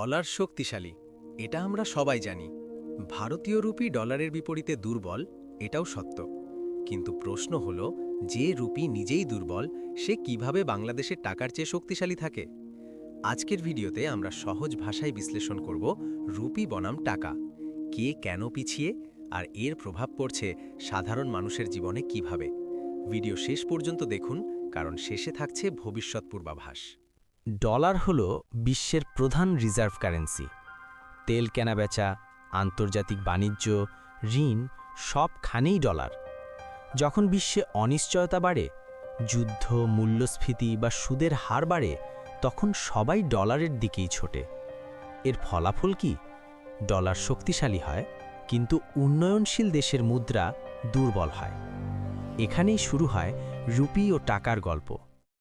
Dollar শক্তিশালী, এটা আমরা সবাই জানি। ভারতীয় রুপি ডলারের বিপরীতে দুর্বল, এটাও সত্য। কিন্তু প্রশ্ন হলো, যে রুপি নিজেই দুর্বল, সে কিভাবে বাংলাদেশের টাকার চেয়ে শক্তিশালী থাকে? আজকের ভিডিওতে আমরা সহজ ভাষায় বিশ্লেষণ করব রুপি বনাম টাকা, কে কেন পিছিয়ে, আর এর প্রভাব পড়ছে সাধারণ মানুষের জীবনে কিভাবে। ভিডিও শেষ পর্যন্ত দেখুন, কারণ শেষে থাকছে ভবিষ্যৎ পূর্বাভাস। ডলার হল বিশ্বের প্রধান রিজার্ভ কারেন্সি। তেল কেনাবেচা, আন্তর্জাতিক বাণিজ্য, ঋণ সবখানেই ডলার। যখন বিশ্বে অনিশ্চয়তা বাড়ে, যুদ্ধ, মূল্যস্ফীতি বা সুদের হার বাড়ে, তখন সবাই ডলারের দিকেই ছোটে। এর ফলাফল কি? ডলার শক্তিশালী হয়, কিন্তু উন্নয়নশীল দেশের মুদ্রা দুর্বল হয়। এখানেই শুরু হয় রুপি ও টাকার গল্প।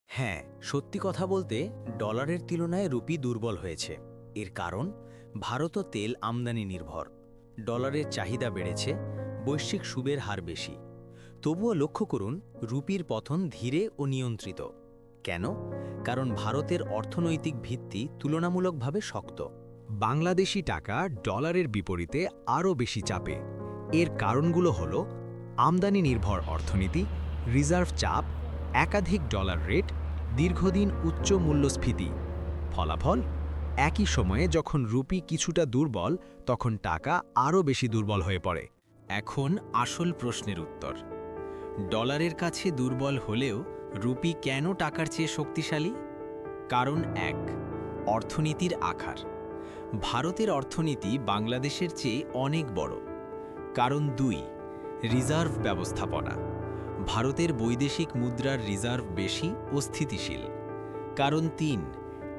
হ্যাঁ, সত্যি কথা বলতে ডলারের তুলনায় রুপি দুর্বল হয়েছে। এর কারণ, ভারতও তেল আমদানি নির্ভর। ডলারের চাহিদা বেড়েছে, বৈশ্বিক সুদের হার বেশি। তবুও লক্ষ্য করুন, রুপির পতন ধীরে ও নিয়ন্ত্রিত। কেন? কারণ ভারতের অর্থনৈতিক ভিত্তি তুলনামূলকভাবে শক্ত। বাংলাদেশি টাকা ডলারের বিপরীতে আরও বেশি চাপে। এর কারণগুলো হল আমদানি নির্ভর অর্থনীতি, রিজার্ভ চাপ, একাধিক ডলার রেট, দীর্ঘদিন উচ্চ মূল্যস্ফীতি। ফলাফল, একই সময়ে যখন রুপি কিছুটা দুর্বল, তখন টাকা আরও বেশি দুর্বল হয়ে পড়ে। এখন আসল প্রশ্নের উত্তর। ডলারের কাছে দুর্বল হলেও রুপি কেন টাকার চেয়ে শক্তিশালী? কারণ ১, অর্থনীতির আকার। ভারতের অর্থনীতি বাংলাদেশের চেয়ে অনেক বড়। কারণ ২, রিজার্ভ ব্যবস্থাপনা। ভারতের বৈদেশিক মুদ্রার রিজার্ভ বেশি ও স্থিতিশীল। কারণ ৩,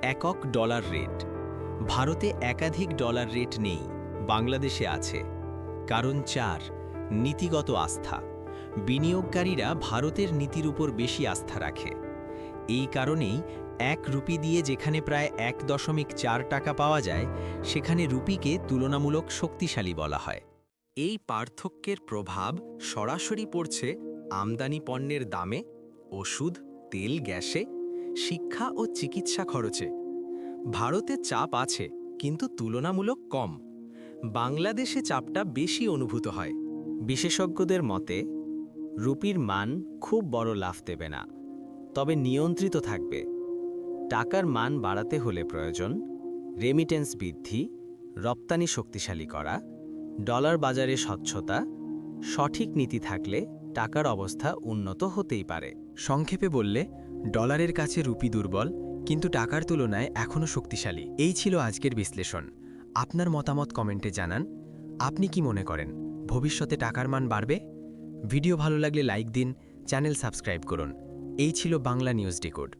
একক ডলার রেট। ভারতে একাধিক ডলার রেট নেই, বাংলাদেশে আছে। কারণ ৪, নীতিগত আস্থা। বিনিয়োগকারীরা ভারতের নীতির উপর বেশি আস্থা রাখে। এই কারণেই ১ রুপি দিয়ে যেখানে প্রায় ১.৪ টাকা পাওয়া যায়, সেখানে রুপিকে তুলনামূলক শক্তিশালী বলা হয়। এই পার্থক্যের প্রভাব সরাসরি পড়ছে আমদানি পণ্যের দামে, ওষুধ, তেল, গ্যাসে, শিক্ষা ও চিকিৎসা খরচে। ভারতে চাপ আছে, কিন্তু তুলনামূলক কম। বাংলাদেশে চাপটা বেশি অনুভূত হয়। বিশেষজ্ঞদের মতে, রুপির মান খুব বড় লাভ দেবে না, তবে নিয়ন্ত্রিত থাকবে। টাকার মান বাড়াতে হলে প্রয়োজন রেমিটেন্স বৃদ্ধি, রপ্তানি শক্তিশালী করা, ডলার বাজারে স্বচ্ছতা। সঠিক নীতি থাকলে টাকার অবস্থা উন্নত হতেই পারে। সংক্ষেপে বললে, ডলারের কাছে রুপি দুর্বল, কিন্তু টাকার তুলনায় এখনও শক্তিশালী। এই ছিল আজকের বিশ্লেষণ। আপনার মতামত কমেন্টে জানান। আপনি কি মনে করেন, ভবিষ্যতে টাকার মান বাড়বে? ভিডিও ভালো লাগলে লাইক দিন, চ্যানেল সাবস্ক্রাইব করুন। এই ছিল বাংলা নিউজ ডিকোড।